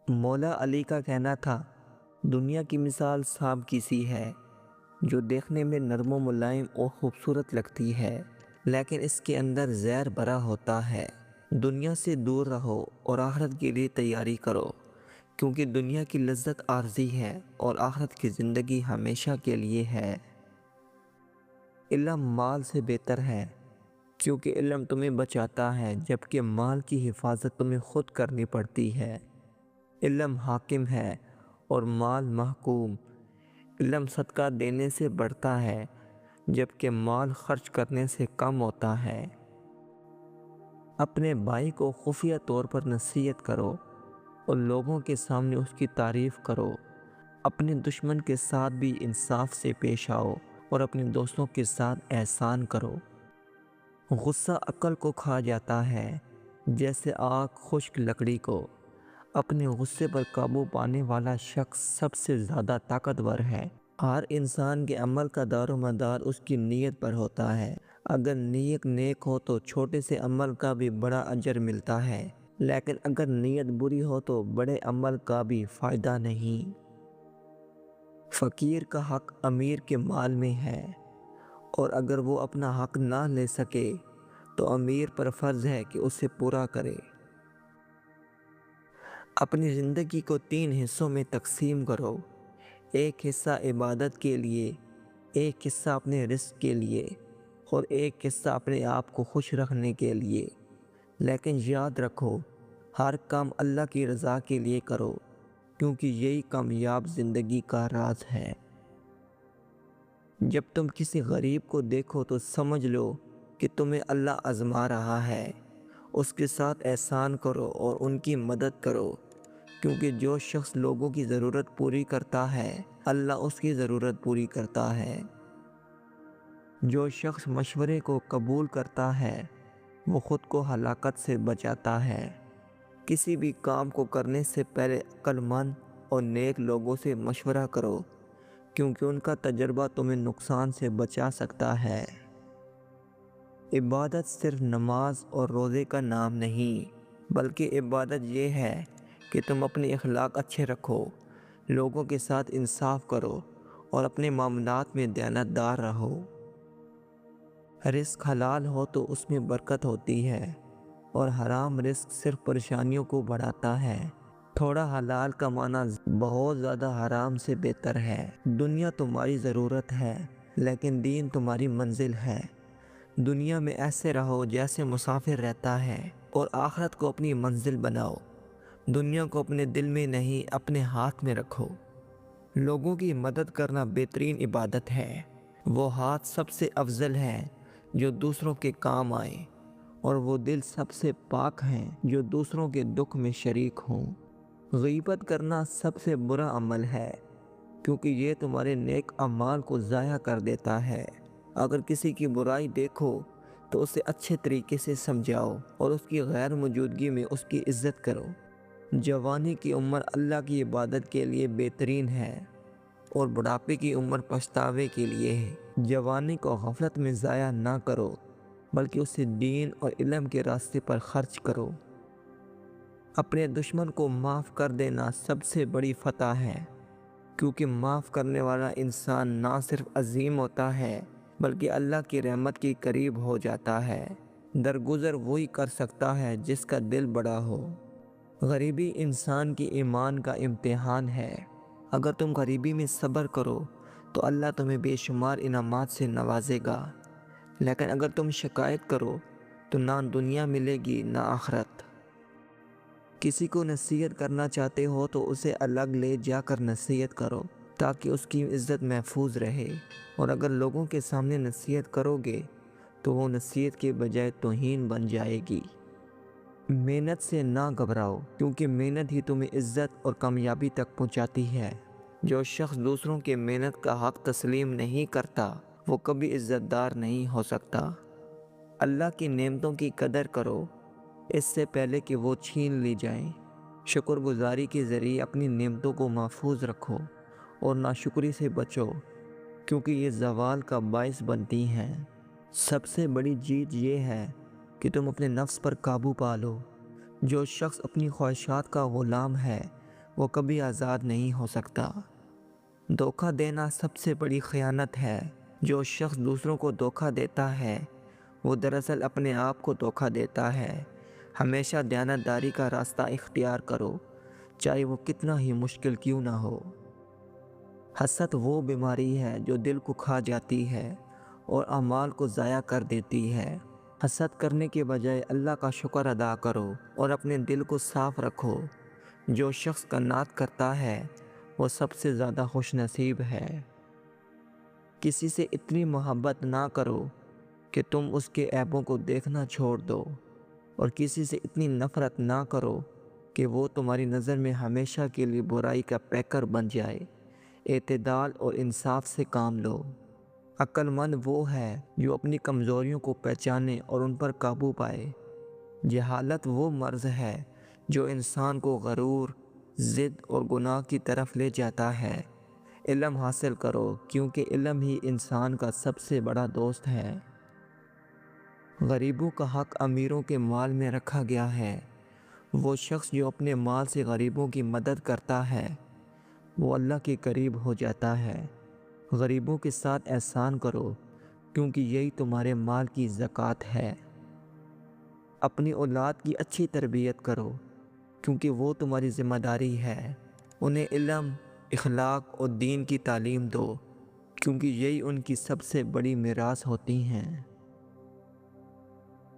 مولا علی کا کہنا تھا، دنیا کی مثال سانپ کی سی ہے جو دیکھنے میں نرم و ملائم اور خوبصورت لگتی ہے، لیکن اس کے اندر زہر بھرا ہوتا ہے۔ دنیا سے دور رہو اور آخرت کے لیے تیاری کرو، کیونکہ دنیا کی لذت عارضی ہے اور آخرت کی زندگی ہمیشہ کے لیے ہے۔ علم مال سے بہتر ہے، کیونکہ علم تمہیں بچاتا ہے جبکہ مال کی حفاظت تمہیں خود کرنی پڑتی ہے۔ علم حاکم ہے اور مال محکوم۔ علم صدقہ دینے سے بڑھتا ہے جبکہ مال خرچ کرنے سے کم ہوتا ہے۔ اپنے بھائی کو خفیہ طور پر نصیحت کرو اور لوگوں کے سامنے اس کی تعریف کرو۔ اپنے دشمن کے ساتھ بھی انصاف سے پیش آؤ اور اپنے دوستوں کے ساتھ احسان کرو۔ غصہ عقل کو کھا جاتا ہے جیسے آگ خشک لکڑی کو۔ اپنے غصے پر قابو پانے والا شخص سب سے زیادہ طاقتور ہے۔ ہر انسان کے عمل کا دار و مدار اس کی نیت پر ہوتا ہے۔ اگر نیت نیک ہو تو چھوٹے سے عمل کا بھی بڑا اجر ملتا ہے، لیکن اگر نیت بری ہو تو بڑے عمل کا بھی فائدہ نہیں۔ فقیر کا حق امیر کے مال میں ہے، اور اگر وہ اپنا حق نہ لے سکے تو امیر پر فرض ہے کہ اسے پورا کرے۔ اپنی زندگی کو 3 حصوں میں تقسیم کرو، ایک حصہ عبادت کے لیے، ایک حصہ اپنے رزق کے لیے اور ایک حصہ اپنے آپ کو خوش رکھنے کے لیے۔ لیکن یاد رکھو، ہر کام اللہ کی رضا کے لیے کرو، کیونکہ یہی کامیاب زندگی کا راز ہے۔ جب تم کسی غریب کو دیکھو تو سمجھ لو کہ تمہیں اللہ آزما رہا ہے۔ اس کے ساتھ احسان کرو اور ان کی مدد کرو، کیونکہ جو شخص لوگوں کی ضرورت پوری کرتا ہے، اللہ اس کی ضرورت پوری کرتا ہے۔ جو شخص مشورے کو قبول کرتا ہے، وہ خود کو ہلاکت سے بچاتا ہے۔ کسی بھی کام کو کرنے سے پہلے عقل مند اور نیک لوگوں سے مشورہ کرو، کیونکہ ان کا تجربہ تمہیں نقصان سے بچا سکتا ہے۔ عبادت صرف نماز اور روزے کا نام نہیں، بلکہ عبادت یہ ہے کہ تم اپنے اخلاق اچھے رکھو، لوگوں کے ساتھ انصاف کرو اور اپنے معاملات میں دیانتدار رہو۔ رزق حلال ہو تو اس میں برکت ہوتی ہے، اور حرام رزق صرف پریشانیوں کو بڑھاتا ہے۔ تھوڑا حلال کمانا بہت زیادہ حرام سے بہتر ہے۔ دنیا تمہاری ضرورت ہے، لیکن دین تمہاری منزل ہے۔ دنیا میں ایسے رہو جیسے مسافر رہتا ہے، اور آخرت کو اپنی منزل بناؤ۔ دنیا کو اپنے دل میں نہیں، اپنے ہاتھ میں رکھو۔ لوگوں کی مدد کرنا بہترین عبادت ہے۔ وہ ہاتھ سب سے افضل ہے جو دوسروں کے کام آئے، اور وہ دل سب سے پاک ہیں جو دوسروں کے دکھ میں شریک ہوں۔ غیبت کرنا سب سے برا عمل ہے، کیونکہ یہ تمہارے نیک اعمال کو ضائع کر دیتا ہے۔ اگر کسی کی برائی دیکھو تو اسے اچھے طریقے سے سمجھاؤ اور اس کی غیر موجودگی میں اس کی عزت کرو۔ جوانی کی عمر اللہ کی عبادت کے لیے بہترین ہے، اور بڑھاپے کی عمر پچھتاوے کے لیے ہے۔ جوانی کو غفلت میں ضائع نہ کرو، بلکہ اسے دین اور علم کے راستے پر خرچ کرو۔ اپنے دشمن کو معاف کر دینا سب سے بڑی فتح ہے، کیونکہ معاف کرنے والا انسان نہ صرف عظیم ہوتا ہے بلکہ اللہ کی رحمت کے قریب ہو جاتا ہے۔ درگزر وہی کر سکتا ہے جس کا دل بڑا ہو۔ غریبی انسان کی ایمان کا امتحان ہے۔ اگر تم غریبی میں صبر کرو تو اللہ تمہیں بے شمار انعامات سے نوازے گا، لیکن اگر تم شکایت کرو تو نہ دنیا ملے گی نہ آخرت۔ کسی کو نصیحت کرنا چاہتے ہو تو اسے الگ لے جا کر نصیحت کرو، تاکہ اس کی عزت محفوظ رہے، اور اگر لوگوں کے سامنے نصیحت کرو گے تو وہ نصیحت کے بجائے توہین بن جائے گی۔ محنت سے نہ گھبراؤ، کیونکہ محنت ہی تمہیں عزت اور کامیابی تک پہنچاتی ہے۔ جو شخص دوسروں کے محنت کا حق تسلیم نہیں کرتا، وہ کبھی عزت دار نہیں ہو سکتا۔ اللہ کی نعمتوں کی قدر کرو اس سے پہلے کہ وہ چھین لی جائیں۔ شکر گزاری کے ذریعے اپنی نعمتوں کو محفوظ رکھو اور ناشکری سے بچو، کیونکہ یہ زوال کا باعث بنتی ہیں۔ سب سے بڑی جیت یہ ہے کہ تم اپنے نفس پر قابو پا لو۔ جو شخص اپنی خواہشات کا غلام ہے وہ کبھی آزاد نہیں ہو سکتا۔ دھوکہ دینا سب سے بڑی خیانت ہے۔ جو شخص دوسروں کو دھوکہ دیتا ہے وہ دراصل اپنے آپ کو دھوکہ دیتا ہے۔ ہمیشہ دیانتداری کا راستہ اختیار کرو، چاہے وہ کتنا ہی مشکل کیوں نہ ہو۔ حسد وہ بیماری ہے جو دل کو کھا جاتی ہے اور اعمال کو ضائع کر دیتی ہے۔ حسد کرنے کے بجائے اللہ کا شکر ادا کرو اور اپنے دل کو صاف رکھو۔ جو شخص قناعت کرتا ہے وہ سب سے زیادہ خوش نصیب ہے۔ کسی سے اتنی محبت نہ کرو کہ تم اس کے عیبوں کو دیکھنا چھوڑ دو، اور کسی سے اتنی نفرت نہ کرو کہ وہ تمہاری نظر میں ہمیشہ کے لیے برائی کا پیکر بن جائے۔ اعتدال اور انصاف سے کام لو۔ عقل مند وہ ہے جو اپنی کمزوریوں کو پہچانے اور ان پر قابو پائے۔ جہالت وہ مرض ہے جو انسان کو غرور، ضد اور گناہ کی طرف لے جاتا ہے۔ علم حاصل کرو کیونکہ علم ہی انسان کا سب سے بڑا دوست ہے۔ غریبوں کا حق امیروں کے مال میں رکھا گیا ہے۔ وہ شخص جو اپنے مال سے غریبوں کی مدد کرتا ہے وہ اللہ کے قریب ہو جاتا ہے۔ غریبوں کے ساتھ احسان کرو کیونکہ یہی تمہارے مال کی زکوٰۃ ہے۔ اپنی اولاد کی اچھی تربیت کرو کیونکہ وہ تمہاری ذمہ داری ہے۔ انہیں علم، اخلاق اور دین کی تعلیم دو کیونکہ یہی ان کی سب سے بڑی میراث ہوتی ہیں۔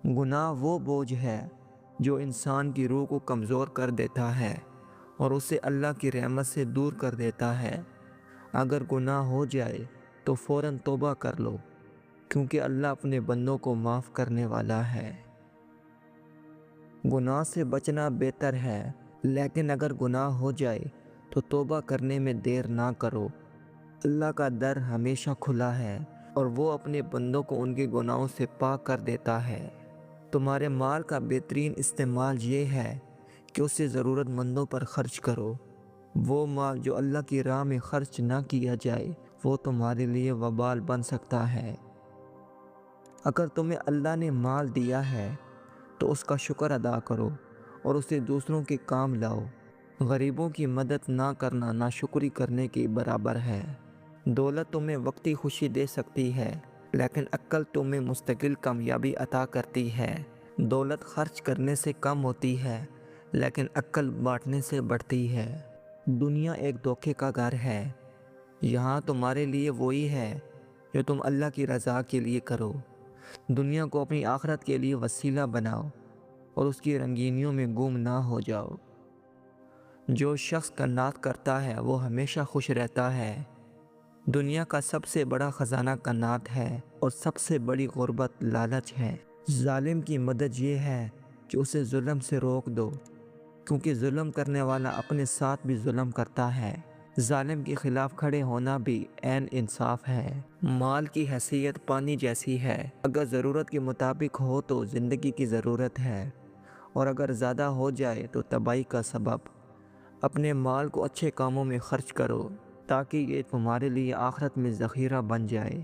گناہ وہ بوجھ ہے جو انسان کی روح کو کمزور کر دیتا ہے اور اسے اللہ کی رحمت سے دور کر دیتا ہے۔ اگر گناہ ہو جائے تو فوراً توبہ کر لو کیونکہ اللہ اپنے بندوں کو معاف کرنے والا ہے۔ گناہ سے بچنا بہتر ہے، لیکن اگر گناہ ہو جائے تو توبہ کرنے میں دیر نہ کرو۔ اللہ کا در ہمیشہ کھلا ہے اور وہ اپنے بندوں کو ان کے گناہوں سے پاک کر دیتا ہے۔ تمہارے مال کا بہترین استعمال یہ ہے کہ اسے ضرورت مندوں پر خرچ کرو۔ وہ مال جو اللہ کی راہ میں خرچ نہ کیا جائے وہ تمہارے لیے وبال بن سکتا ہے۔ اگر تمہیں اللہ نے مال دیا ہے تو اس کا شکر ادا کرو اور اسے دوسروں کے کام لاؤ۔ غریبوں کی مدد نہ کرنا ناشکری کرنے کے برابر ہے۔ دولت تمہیں وقتی خوشی دے سکتی ہے لیکن عقل تمہیں مستقل کامیابی عطا کرتی ہے۔ دولت خرچ کرنے سے کم ہوتی ہے لیکن عقل بانٹنے سے بڑھتی ہے۔ دنیا ایک دھوکے کا گھر ہے۔ یہاں تمہارے لیے وہی ہے جو تم اللہ کی رضا کے لیے کرو۔ دنیا کو اپنی آخرت کے لیے وسیلہ بناؤ اور اس کی رنگینیوں میں گم نہ ہو جاؤ۔ جو شخص قناعت کرتا ہے وہ ہمیشہ خوش رہتا ہے۔ دنیا کا سب سے بڑا خزانہ قناعت ہے اور سب سے بڑی غربت لالچ ہے۔ ظالم کی مدد یہ ہے کہ اسے ظلم سے روک دو کیونکہ ظلم کرنے والا اپنے ساتھ بھی ظلم کرتا ہے۔ ظالم کے خلاف کھڑے ہونا بھی عین انصاف ہے۔ مال کی حیثیت پانی جیسی ہے، اگر ضرورت کے مطابق ہو تو زندگی کی ضرورت ہے اور اگر زیادہ ہو جائے تو تباہی کا سبب۔ اپنے مال کو اچھے کاموں میں خرچ کرو تاکہ یہ تمہارے لیے آخرت میں ذخیرہ بن جائے۔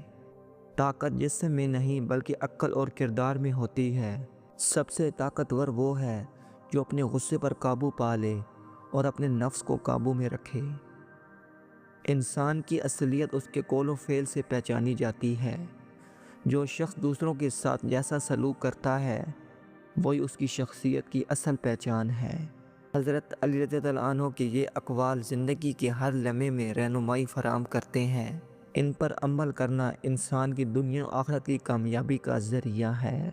طاقت جسم میں نہیں بلکہ عقل اور کردار میں ہوتی ہے۔ سب سے طاقتور وہ ہے جو اپنے غصے پر قابو پا لے اور اپنے نفس کو قابو میں رکھے۔ انسان کی اصلیت اس کے قول و فعل سے پہچانی جاتی ہے۔ جو شخص دوسروں کے ساتھ جیسا سلوک کرتا ہے وہی اس کی شخصیت کی اصل پہچان ہے۔ حضرت علی رضی اللہ عنہ کے یہ اقوال زندگی کے ہر لمحے میں رہنمائی فراہم کرتے ہیں۔ ان پر عمل کرنا انسان کی دنیا و آخرت کی کامیابی کا ذریعہ ہے۔